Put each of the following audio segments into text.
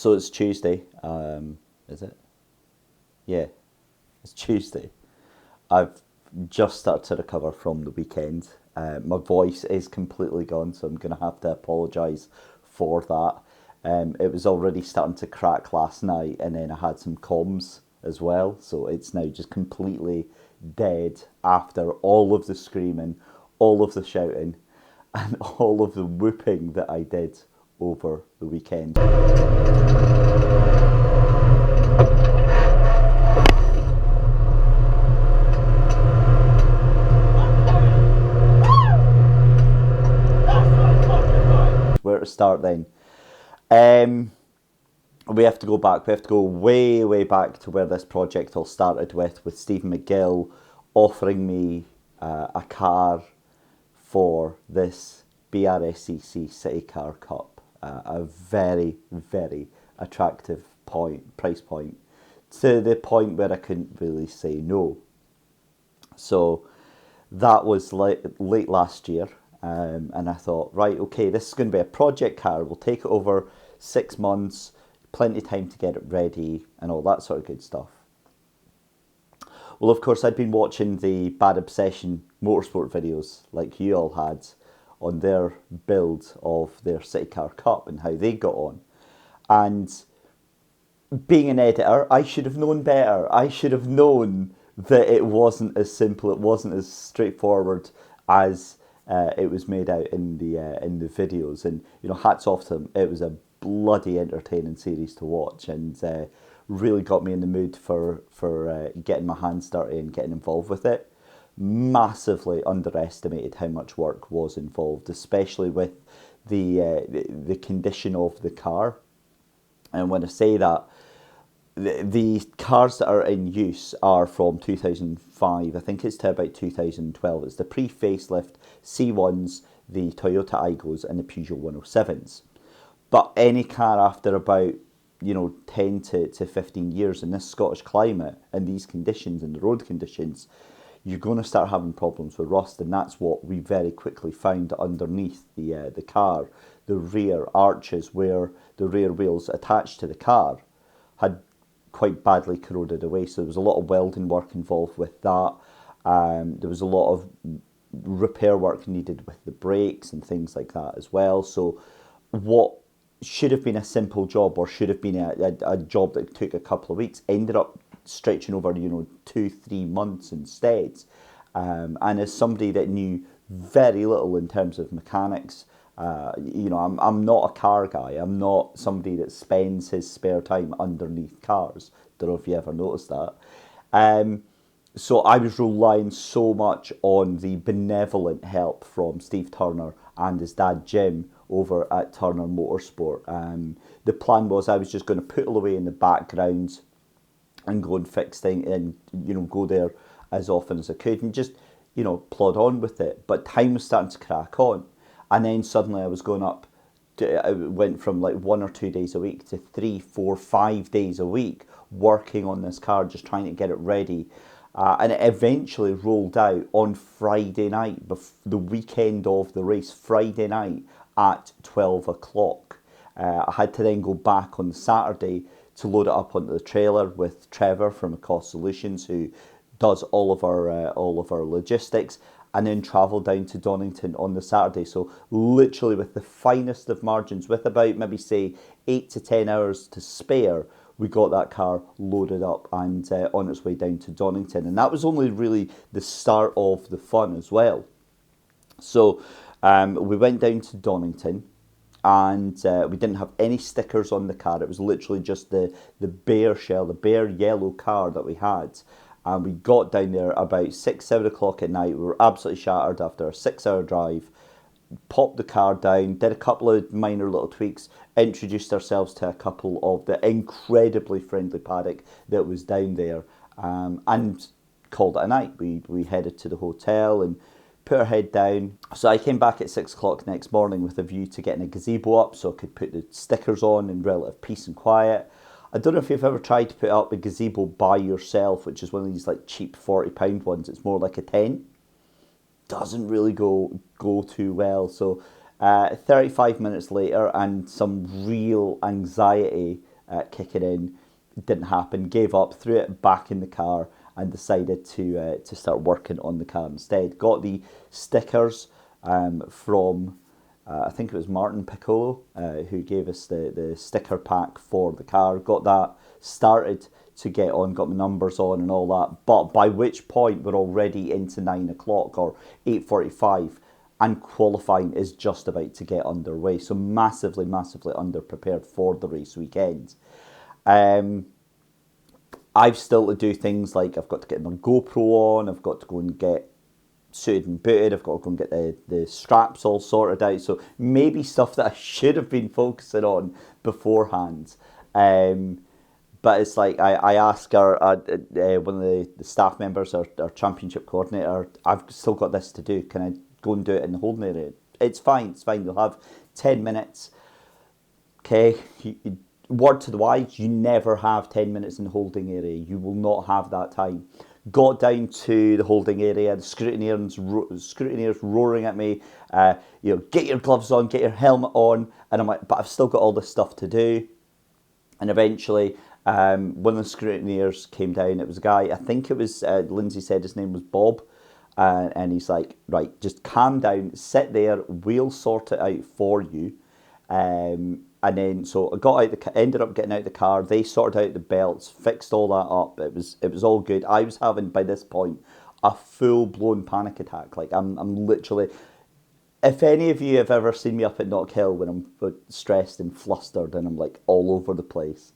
So it's Tuesday, is it? Yeah, it's Tuesday. I've just started to recover from the weekend. My voice is completely gone, so I'm going to have to apologise for that. It was already starting to crack last night, and then I had some comms as well, so it's now just completely dead after all of the screaming, all of the shouting, and all of the whooping that I did over the weekend. Where to start then? We have to go back. We have to go way, way back to where this project all started with Stephen McGill offering me a car for this BRSCC City Car Cup. A very, very attractive price point, to the point where I couldn't really say no. So that was late last year, and I thought, right, okay, this is going to be a project car. We'll take it over 6 months, plenty of time to get it ready, and all that sort of good stuff. Well, of course, I'd been watching the Bad Obsession Motorsport videos, like you all had, on their build of their City Car Cup and how they got on. And being an editor, I should have known better. I should have known that it wasn't as simple, it wasn't as straightforward as it was made out in the videos. And hats off to them. It was a bloody entertaining series to watch, and really got me in the mood for getting my hands dirty and getting involved with it. Massively underestimated how much work was involved, especially with the condition of the car. And when I say that, the cars that are in use are from 2005, I think it's to about 2012. It's the pre-facelift C1s, the Toyota Aygos and the Peugeot 107s. But any car after about 10 to 15 years in this Scottish climate and these conditions and the road conditions, you're going to start having problems with rust, and that's what we very quickly found underneath the car. The rear arches, where the rear wheels attached to the car, had quite badly corroded away. So there was a lot of welding work involved with that. There was a lot of repair work needed with the brakes and things like that as well. So what should have been a simple job, or should have been a job that took a couple of weeks, ended up stretching over 2-3 months instead. And as somebody that knew very little in terms of mechanics, I'm not a car guy. I'm not somebody that spends his spare time underneath cars. Don't know if you ever noticed that. So I was relying so much on the benevolent help from Steve Turner and his dad Jim over at Turner Motorsport. The plan was I was just going to put it away in the background and go and fix things, and go there as often as I could and just plod on with it. But time was starting to crack on, and then suddenly I was going up I went from like 1 or 2 days a week to 3, 4, 5 days a week working on this car, just trying to get it ready. And it eventually rolled out on Friday night, the weekend of the race, Friday night at 12 o'clock. I had to then go back on Saturday to load it up onto the trailer with Trevor from Cost Solutions, who does all of our logistics, and then travel down to Donington on the Saturday. So literally with the finest of margins, with about maybe say 8 to 10 hours to spare, we got that car loaded up and on its way down to Donington. And that was only really the start of the fun as well. So we went down to Donington, and we didn't have any stickers on the car. It was literally just the bare shell, the bare yellow car that we had. And we got down there about 6, 7 o'clock at night. We were absolutely shattered after a 6-hour drive. Popped the car down, did a couple of minor little tweaks, introduced ourselves to a couple of the incredibly friendly paddock that was down there, and called it a night. We headed to the hotel and put our head down. So I came back at 6 o'clock next morning with a view to getting a gazebo up so I could put the stickers on in relative peace and quiet. I don't know if you've ever tried to put up a gazebo by yourself, which is one of these like cheap £40 ones. It's more like a tent. Doesn't really go too well. So 35 minutes later, and some real anxiety kicking in. Didn't happen, gave up, threw it back in the car and decided to start working on the car instead. Got the stickers from, I think it was Martin Piccolo, who gave us the sticker pack for the car. Got that, started to get on, got my numbers on and all that, but by which point we're already into 9 o'clock or 8:45 and qualifying is just about to get underway. So massively underprepared for the race weekend. I've still to do things like I've got to get my GoPro on, I've got to go and get suited and booted, I've got to go and get the straps all sorted out. So maybe stuff that I should have been focusing on beforehand. But it's like I ask one of the staff members, our championship coordinator, I've still got this to do. Can I go and do it in the holding area? It's fine. You'll have 10 minutes. Okay. Word to the wise, you never have 10 minutes in the holding area. You will not have that time. Got down to the holding area, the scrutineers roaring at me, get your gloves on, get your helmet on. And I'm like, but I've still got all this stuff to do. And eventually, one of the scrutineers came down. It was a guy, I think it was, Lindsay said his name was Bob. And he's like, right, just calm down, sit there, we'll sort it out for you. And then, so I ended up getting out the car. They sorted out the belts, fixed all that up. It was all good. I was having, by this point, a full-blown panic attack. Like, I'm literally... If any of you have ever seen me up at Knock Hill when I'm stressed and flustered and I'm, like, all over the place,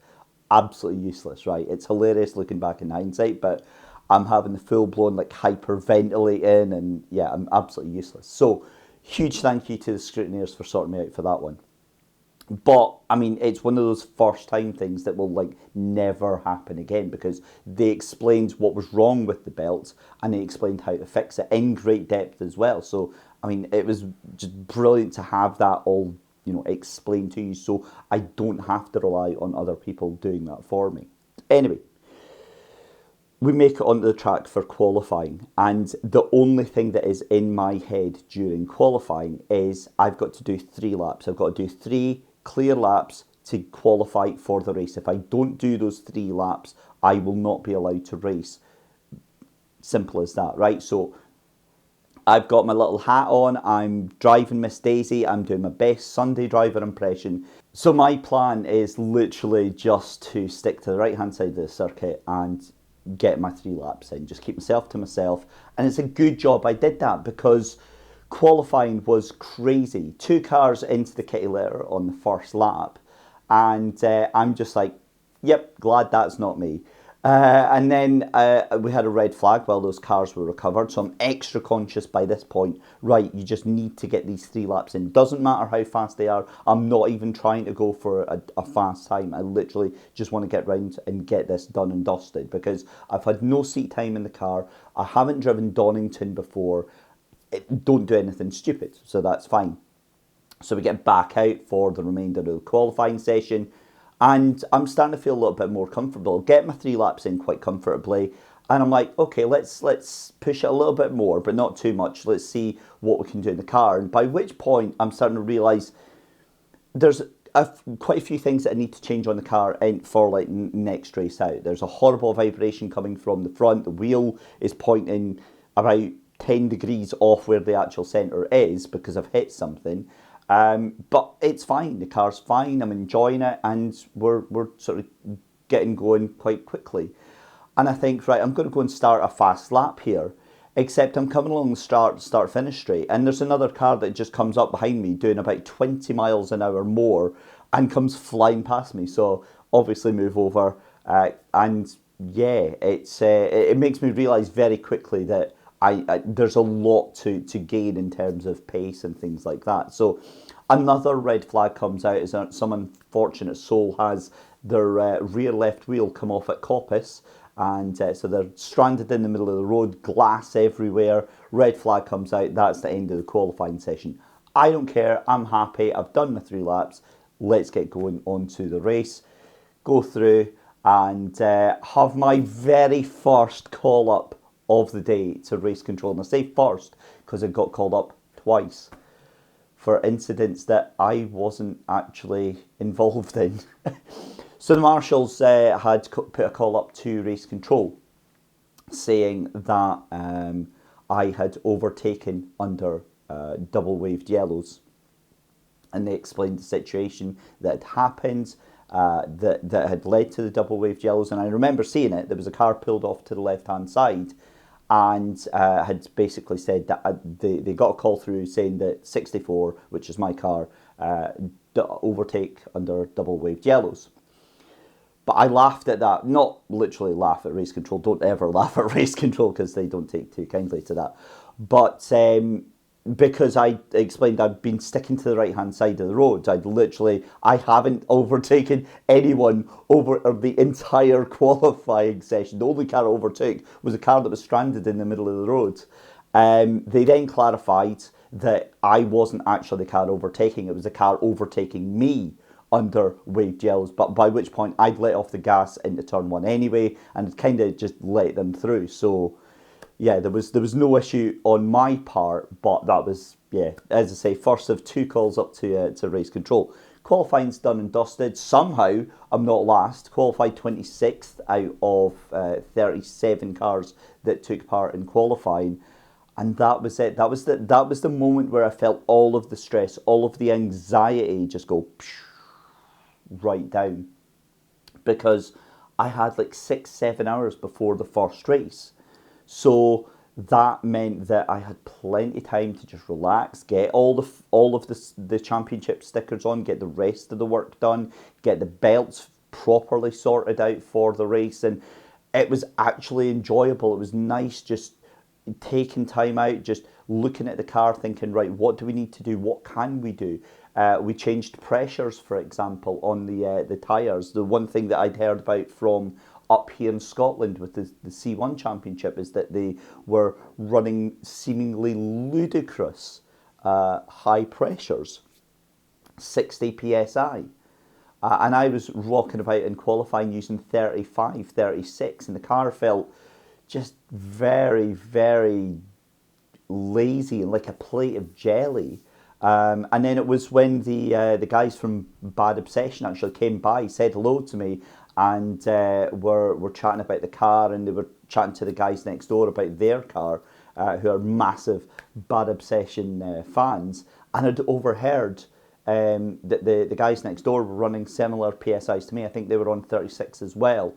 absolutely useless, right? It's hilarious looking back in hindsight, but I'm having the full-blown, like, hyperventilating, and, yeah, I'm absolutely useless. So, huge thank you to the scrutineers for sorting me out for that one. But, I mean, it's one of those first-time things that will, like, never happen again, because they explained what was wrong with the belts and they explained how to fix it in great depth as well. So, I mean, it was just brilliant to have that all, explained to you, so I don't have to rely on other people doing that for me. Anyway, we make it onto the track for qualifying, and the only thing that is in my head during qualifying is I've got to do 3 laps. I've got to do 3 clear laps to qualify for the race. If I don't do those 3 laps, I will not be allowed to race. Simple as that, right? So I've got my little hat on, I'm driving Miss Daisy, I'm doing my best Sunday driver impression. So my plan is literally just to stick to the right-hand side of the circuit and get my 3 laps in, just keep myself to myself. And it's a good job I did that, because qualifying was crazy. 2 cars into the kitty litter on the first lap, and I'm just like, yep, glad that's not me. And then we had a red flag while those cars were recovered, so I'm extra conscious by this point. Right, you just need to get these 3 laps in. Doesn't matter how fast they are. I'm not even trying to go for a fast time. I literally just want to get round and get this done and dusted, because I've had no seat time in the car. I haven't driven Donington before. Don't do anything stupid, so that's fine. So we get back out for the remainder of the qualifying session, and I'm starting to feel a little bit more comfortable. Get my 3 laps in quite comfortably, and I'm like, okay, let's push it a little bit more, but not too much. Let's see what we can do in the car. And by which point I'm starting to realise there's quite a few things that I need to change on the car for like next race out. There's a horrible vibration coming from the front. The wheel is pointing about 10 degrees off where the actual centre is because I've hit something. But it's fine. The car's fine. I'm enjoying it, and we're sort of getting going quite quickly. And I think, right, I'm going to go and start a fast lap here, except I'm coming along the start-finish straight, and there's another car that just comes up behind me doing about 20 miles an hour more and comes flying past me. So obviously move over, and yeah, it makes me realise very quickly that there's a lot to gain in terms of pace and things like that. So another red flag comes out as some unfortunate soul has their rear left wheel come off at Coppice, and so they're stranded in the middle of the road, glass everywhere. Red flag comes out. That's the end of the qualifying session. I don't care. I'm happy. I've done my 3 laps. Let's get going on to the race. Go through and have my very first call up of the day to race control. And I say first because I got called up twice for incidents that I wasn't actually involved in. So the marshals had put a call up to race control, saying that I had overtaken under double waved yellows, and they explained the situation that had happened, that had led to the double waved yellows. And I remember seeing it. There was a car pulled off to the left hand side, and had basically said that they got a call through saying that 64, which is my car, overtake under double waved yellows. But I laughed at that. Not literally laugh at race control. Don't ever laugh at race control, because they don't take too kindly to that. But because I explained I'd been sticking to the right-hand side of the road, I haven't overtaken anyone over the entire qualifying session. The only car I overtook was a car that was stranded in the middle of the road. They then clarified that I wasn't actually the car overtaking. It was the car overtaking me under waved yellows, but by which point I'd let off the gas into turn one anyway, and kind of just let them through. So yeah, there was no issue on my part, but that was, yeah, as I say, first of two calls up to race control. Qualifying's done and dusted. Somehow I'm not last. Qualified 26th out of 37 cars that took part in qualifying. And that was it. That was the moment where I felt all of the stress, all of the anxiety just go right down, because I had like 6-7 hours before the first race. So that meant that I had plenty of time to just relax, get all of the championship stickers on, get the rest of the work done, get the belts properly sorted out for the race, and it was actually enjoyable. It was nice just taking time out, just looking at the car, thinking, right, what do we need to do? What can we do? We changed pressures, for example, on the tyres. The one thing that I'd heard about from up here in Scotland with the C1 Championship is that they were running seemingly ludicrous high pressures, 60 psi. And I was rocking about in qualifying using 35, 36, and the car felt just very, very lazy and like a plate of jelly. And then it was when the guys from Bad Obsession actually came by, said hello to me, and were chatting about the car, and they were chatting to the guys next door about their car, who are massive Bad Obsession fans, and had overheard that the guys next door were running similar PSIs to me. I think they were on 36 as well.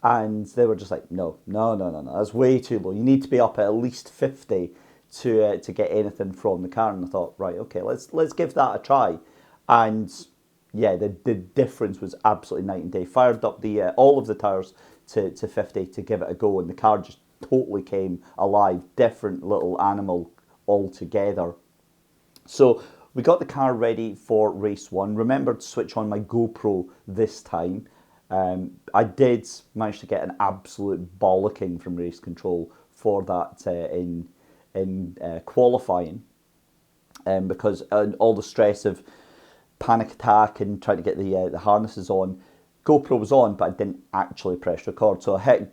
And they were just like, no, that's way too low. You need to be up at least 50 to get anything from the car. And I thought, right, okay, let's give that a try. And yeah, the difference was absolutely night and day. Fired up all of the tyres to 50 to give it a go, and the car just totally came alive. Different little animal altogether. So we got the car ready for race one. Remembered to switch on my GoPro this time. I did manage to get an absolute bollocking from race control for that in qualifying, because all the stress of panic attack and trying to get the harnesses on. GoPro was on, but I didn't actually press record, so I hit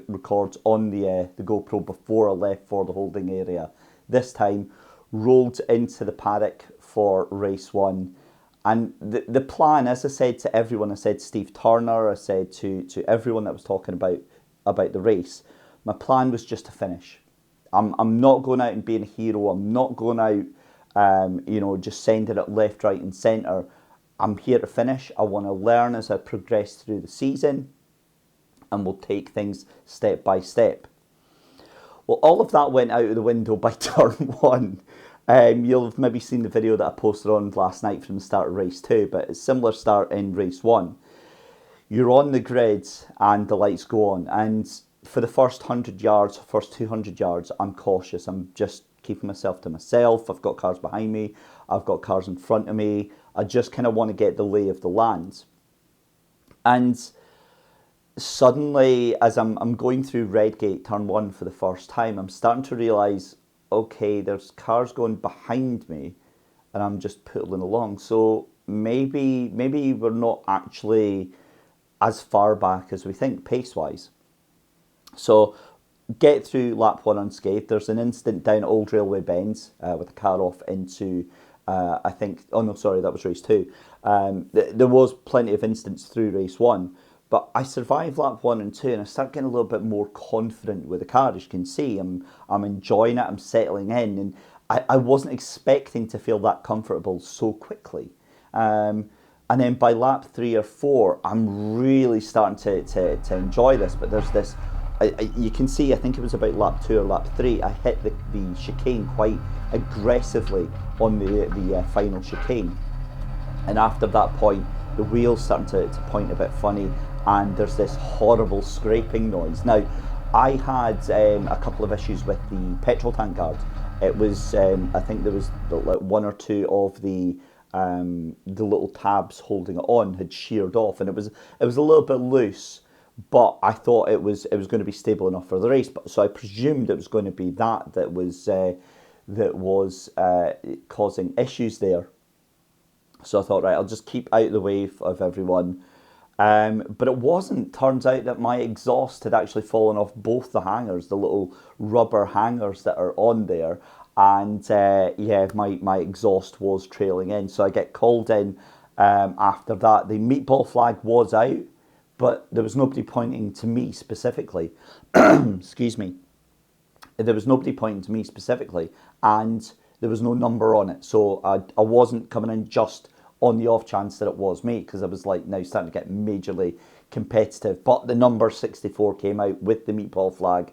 record on the GoPro before I left for the holding area. This time, rolled into the paddock for race one. And the plan, as I said to everyone, I said to Steve Turner, I said to everyone that was talking about the race, my plan was just to finish. I'm not going out and being a hero. I'm not going out, just sending it left, right and centre. I'm here to finish. I want to learn as I progress through the season, and we'll take things step by step. Well, all of that went out of the window by turn one. You'll have maybe seen the video that I posted on last night from the start of race two, but it's a similar start in race one. You're on the grid and the lights go on, and for the first 100 yards, first 200 yards, I'm cautious. I'm just keeping myself to myself. I've got cars behind me. I've got cars in front of me. I just kind of want to get the lay of the land. And suddenly, as I'm going through Redgate turn one for the first time, I'm starting to realise, okay, there's cars going behind me and I'm just pulling along. So maybe we're not actually as far back as we think pace-wise. So get through lap one unscathed. There's an incident down at Old Railway Bends with a car off into I think, oh no, sorry, that was race 2. There was plenty of instance through race 1, but I survived lap 1 and 2, and I start getting a little bit more confident with the car. As you can see, I'm enjoying it, I'm settling in, and I wasn't expecting to feel that comfortable so quickly. And then by lap 3 or 4, I'm really starting to enjoy this, but there's this, you can see, I think it was about lap 2 or lap 3, I hit the chicane quite aggressively on the final chicane. And after that point, the wheels starting to point a bit funny, and there's this horrible scraping noise. Now, I had a couple of issues with the petrol tank guard. It was, I think there was like 1 or 2 of the little tabs holding it on had sheared off, and it was a little bit loose, but I thought it was going to be stable enough for the race. But so I presumed it was going to be that was causing issues there. So I thought, right, I'll just keep out of the way of everyone. But it wasn't. Turns out that my exhaust had actually fallen off both the hangers, the little rubber hangers that are on there. And yeah, my exhaust was trailing in. So I get called in after that. The meatball flag was out, but there was nobody pointing to me specifically. Excuse me. There was nobody pointing to me specifically, and there was no number on it. So I wasn't coming in just on the off chance that it was me, because I was like now starting to get majorly competitive. But the number 64 came out with the meatball flag,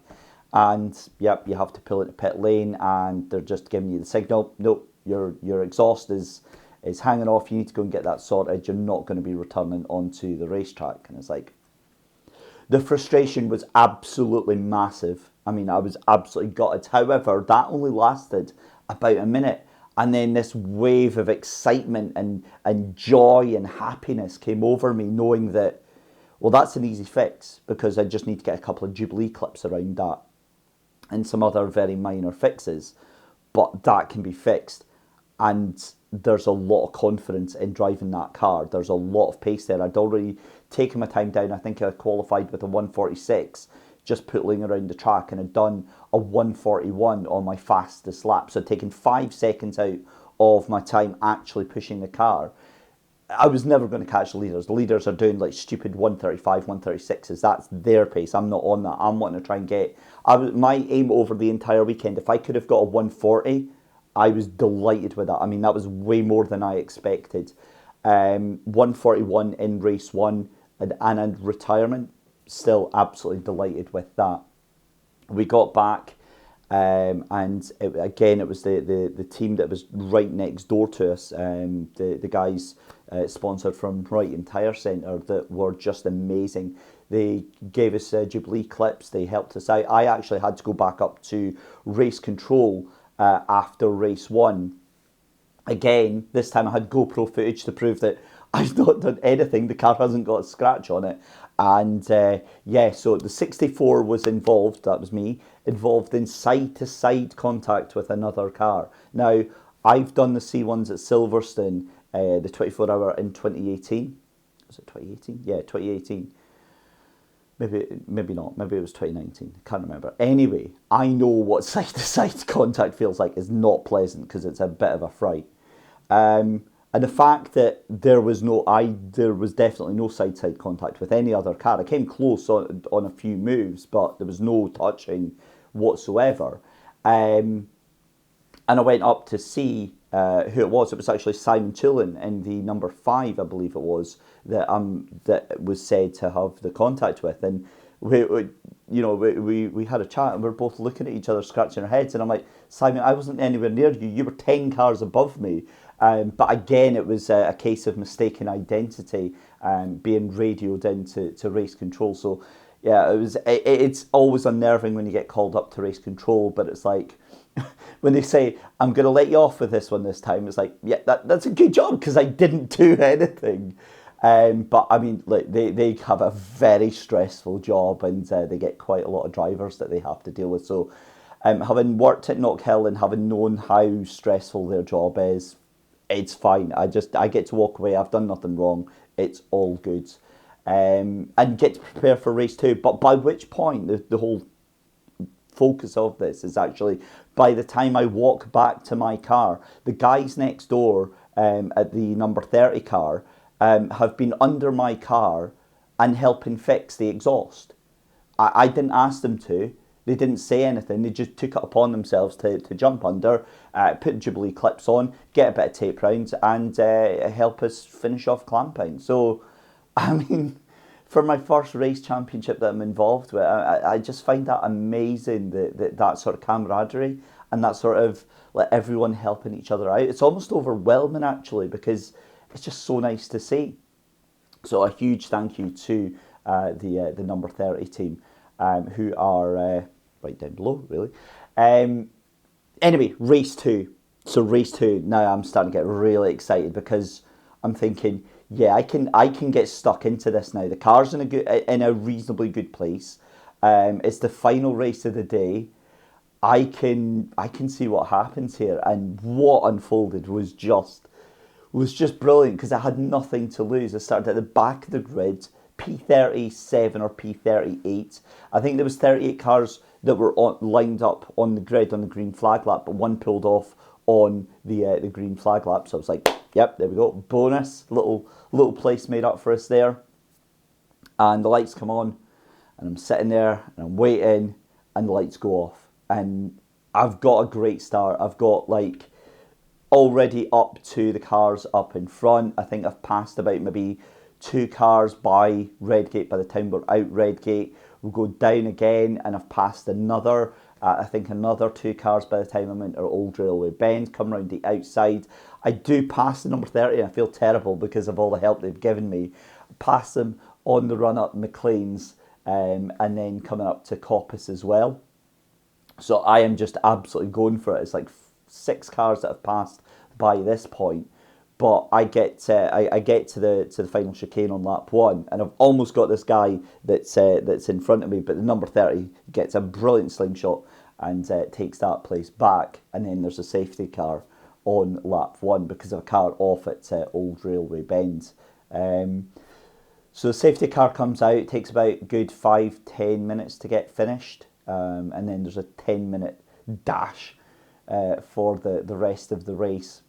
and yep, you have to pull into pit lane, and they're just giving you the signal. Nope, your exhaust is hanging off. You need to go and get that sorted. You're not going to be returning onto the racetrack. And it's like, the frustration was absolutely massive. I mean, I was absolutely gutted. However, that only lasted about a minute. And then this wave of excitement and joy and happiness came over me, knowing that, well, that's an easy fix, because I just need to get a couple of Jubilee clips around that and some other very minor fixes. But that can be fixed. And there's a lot of confidence in driving that car. There's a lot of pace there. I'd already taken my time down. I think I qualified with a 146, just pulling around the track, and had done a 141 on my fastest lap. So I'd taken 5 seconds out of my time actually pushing the car. I was never going to catch the leaders. The leaders are doing like stupid 135, 136s. That's their pace. I'm not on that. I'm wanting to try and get... my aim over the entire weekend, if I could have got a 140, I was delighted with that. I mean, that was way more than I expected. 141 in race 1 and in retirement, still absolutely delighted with that. We got back, and it was the team that was right next door to us, the guys sponsored from Brighton Tyre Centre, that were just amazing. They gave us Jubilee clips, they helped us out. I actually had to go back up to race control after race 1. Again, this time I had GoPro footage to prove that I've not done anything. The car hasn't got a scratch on it. And yeah, so the 64 was involved, that was me, involved in side-to-side contact with another car. Now, I've done the C1s at Silverstone, the 24-hour in 2018. Was it 2018? Yeah, 2018. Maybe not. Maybe it was 2019. Can't remember. Anyway, I know what side-to-side contact feels like. Is not pleasant, because it's a bit of a fright. And the fact that there was definitely no side-to-side contact with any other car. I came close on a few moves, but there was no touching whatsoever. And I went up to see who it was. It was actually Simon Tulin in the number 5, I believe it was, that was said to have the contact with. And we had a chat, and we were both looking at each other, scratching our heads. And I'm like, Simon, I wasn't anywhere near you. You were 10 cars above me. But again, it was a case of mistaken identity, being radioed into race control. So yeah, it's always unnerving when you get called up to race control, but it's like, when they say, I'm going to let you off with this one this time, it's like, yeah, that's a good job, because I didn't do anything. But I mean, like, they have a very stressful job, and they get quite a lot of drivers that they have to deal with. So having worked at Knockhill and having known how stressful their job is, it's fine. I get to walk away. I've done nothing wrong. It's all good. And get to prepare for race 2. But by which point, the whole focus of this is actually by the time I walk back to my car, the guys next door at the number 30 car have been under my car and helping fix the exhaust. I didn't ask them to. They didn't say anything. They just took it upon themselves to jump under, put Jubilee clips on, get a bit of tape round, and help us finish off clamping. So, I mean, for my first race championship that I'm involved with, I just find that amazing, that sort of camaraderie and that sort of like everyone helping each other out. It's almost overwhelming actually, because it's just so nice to see. So a huge thank you to the number 30 team, who are right down below, really. Anyway, race 2. So race 2, now I'm starting to get really excited because I'm thinking, yeah, I can get stuck into this now. The car's in a reasonably good place. It's the final race of the day. I can see what happens here, and what unfolded was just brilliant because I had nothing to lose. I started at the back of the grid, P37 or P38. I think there was 38 cars that were lined up on the grid on the green flag lap, but one pulled off on the green flag lap. So I was like, yep, there we go, bonus, little place made up for us there. And the lights come on, and I'm sitting there and I'm waiting, and the lights go off, and I've got a great start. I've got like already up to the cars up in front. I think I've passed about maybe 2 cars by Redgate by the time we're out Redgate. We'll go down again, and I've passed another 2 cars by the time I'm into Old Railway Bend, come round the outside. I do pass the number 30, and I feel terrible because of all the help they've given me. Pass them on the run up McLean's, and then coming up to Coppice as well. So I am just absolutely going for it. It's like 6 cars that have passed by this point. But I get to the final chicane on lap 1, and I've almost got this guy that's in front of me. But the number 30 gets a brilliant slingshot and takes that place back. And then there's a safety car on lap 1 because of a car off at Old Railway Bend. So the safety car comes out. It takes about a good 5-10 minutes to get finished, and then there's a 10-minute dash for the rest of the race.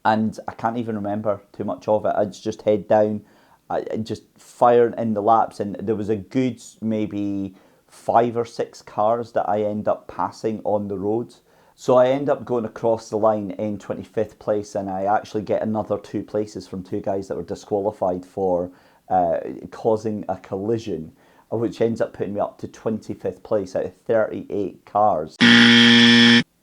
And I can't even remember too much of it. I just head down, I just firing in the laps, and there was a good maybe 5 or 6 cars that I end up passing on the road. So I end up going across the line in 25th place, and I actually get another 2 places from 2 guys that were disqualified for causing a collision, which ends up putting me up to 25th place out of 38 cars.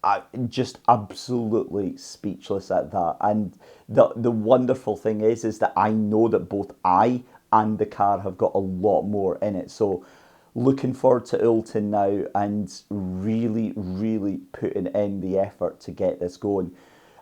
I'm just absolutely speechless at that. And the wonderful thing is that I know that both I and the car have got a lot more in it. So looking forward to Oulton now and really, really putting in the effort to get this going.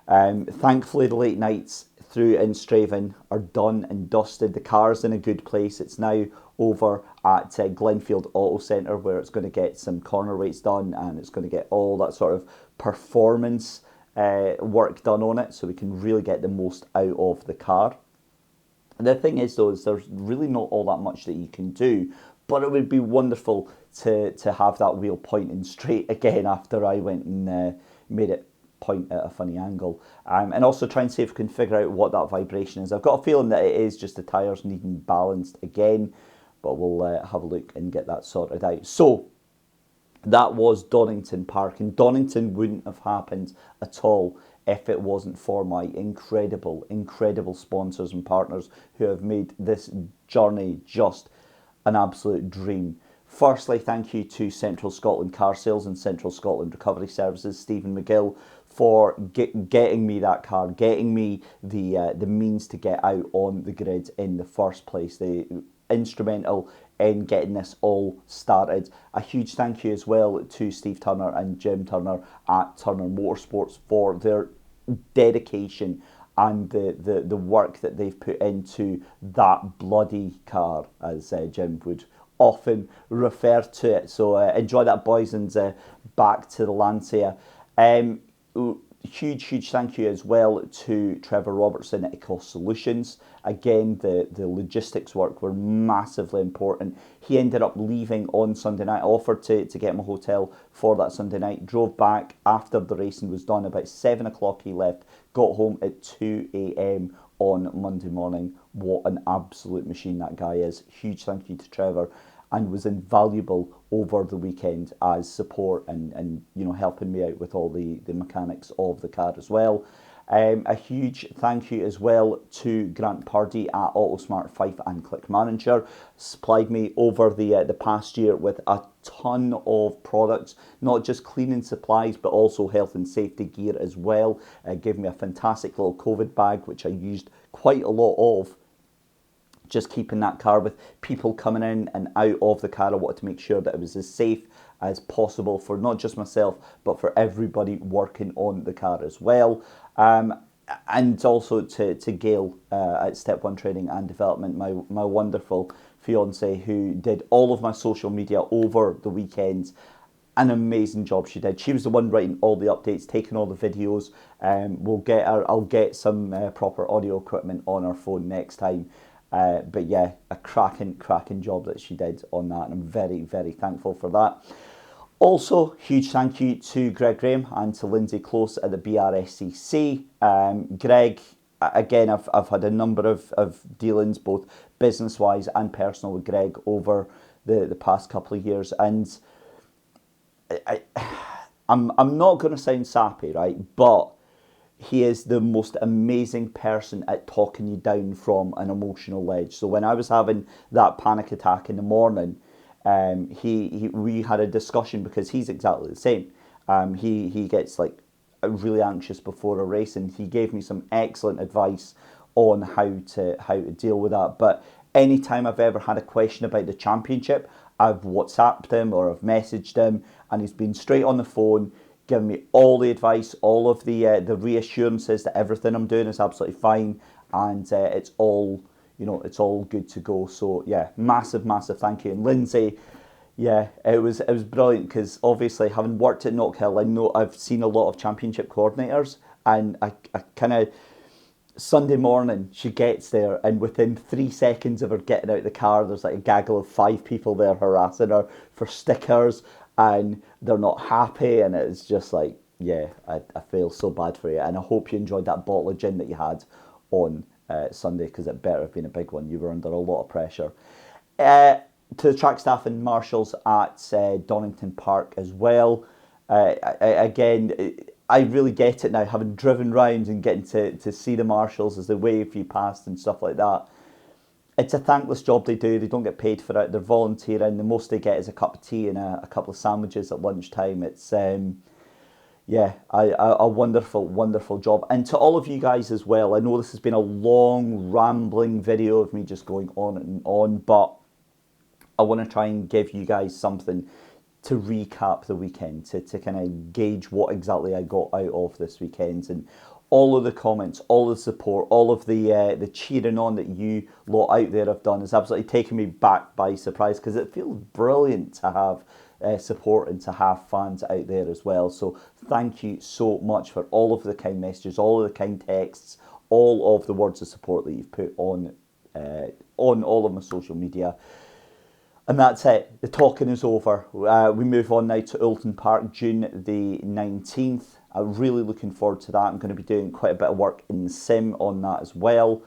Thankfully, the late nights through in Straven are done and dusted. The car's in a good place. It's now over at Glenfield Auto Centre, where it's going to get some corner weights done, and it's going to get all that sort of performance work done on it, so we can really get the most out of the car. The thing is, though, is there's really not all that much that you can do, but it would be wonderful to have that wheel pointing straight again after I went and made it point at a funny angle, and also try and see if we can figure out what that vibration is. I've got a feeling that it is just the tyres needing balanced again, but we'll have a look and get that sorted out. So that was Donington Park, and Donington wouldn't have happened at all if it wasn't for my incredible sponsors and partners who have made this journey just an absolute dream. Firstly, thank you to Central Scotland Car Sales and Central Scotland Recovery Services, Stephen McGill, for getting me that car, getting me the means to get out on the grid in the first place. They instrumental in getting this all started. A huge thank you as well to Steve Turner and Jim Turner at Turner Motorsports for their dedication and the work that they've put into that bloody car, as Jim would often refer to it. So enjoy that, boys, and back to the Lancia. huge thank you as well to Trevor Robertson at Eco Solutions. Again, the logistics work were massively important. He ended up leaving on Sunday night. I offered to get him a hotel for that Sunday night. Drove back after the racing was done. About 7 o'clock he left. Got home at 2 a.m. on Monday morning. What an absolute machine that guy is. Huge thank you to Trevor, and was invaluable over the weekend as support and you know, helping me out with all the mechanics of the car as well. A huge thank you as well to Grant Purdy at AUTOSMART Fife and Click Manager. Supplied me over the past year with a ton of products, not just cleaning supplies but also health and safety gear as well. Gave me a fantastic little COVID bag which I used quite a lot of, just keeping that car with people coming in and out of the car. I wanted to make sure that it was as safe as possible for not just myself, but for everybody working on the car as well. And also to Gail at Step 1 Training and Development, my wonderful fiance who did all of my social media over the weekend. An amazing job she did. She was the one writing all the updates, taking all the videos. I'll get some proper audio equipment on our phone next time. But yeah, a cracking job that she did on that, and I'm very thankful for that. Also, huge thank you to Greg Graham and to Lindsay Close at the BRSCC. Greg, again, I've had a number of dealings, both business-wise and personal, with Greg over the past couple of years, and I'm not going to sound sappy, right, but he is the most amazing person at talking you down from an emotional ledge. So when I was having that panic attack in the morning, we had a discussion, because he's exactly the same. He gets like really anxious before a race, and he gave me some excellent advice on how to deal with that. But anytime I've ever had a question about the championship, I've WhatsApped him or I've messaged him, and he's been straight on the phone, giving me all the advice, all of the reassurances that everything I'm doing is absolutely fine, and it's all, you know, it's all good to go. So yeah, massive thank you. And Lindsay, yeah, it was brilliant, because obviously having worked at Knockhill, I know I've seen a lot of championship coordinators, and I kind of, Sunday morning she gets there, and within 3 seconds of her getting out of the car, there's like a gaggle of 5 people there harassing her for stickers, and they're not happy, and it's just like, yeah, I feel so bad for you, and I hope you enjoyed that bottle of gin that you had on Sunday, because it better have been a big one. You were under a lot of pressure. To the track staff and marshals at Donington Park as well. Again, I really get it now, having driven round and getting to see the marshals as they wave you past and stuff like that. It's a thankless job they do. They don't get paid for it. They're volunteering. The most they get is a cup of tea and a couple of sandwiches at lunchtime. It's yeah, a wonderful job. And to all of you guys as well, I know this has been a long, rambling video of me just going on and on, but I want to try and give you guys something to recap the weekend, to kind of gauge what exactly I got out of this weekend. And all of the comments, all the support, all of the cheering on that you lot out there have done has absolutely taken me back by surprise, because it feels brilliant to have support and to have fans out there as well. So thank you so much for all of the kind messages, all of the kind texts, all of the words of support that you've put on all of my social media. And that's it. The talking is over. We move on now to Oulton Park, June the 19th. I'm really looking forward to that. I'm going to be doing quite a bit of work in the sim on that as well.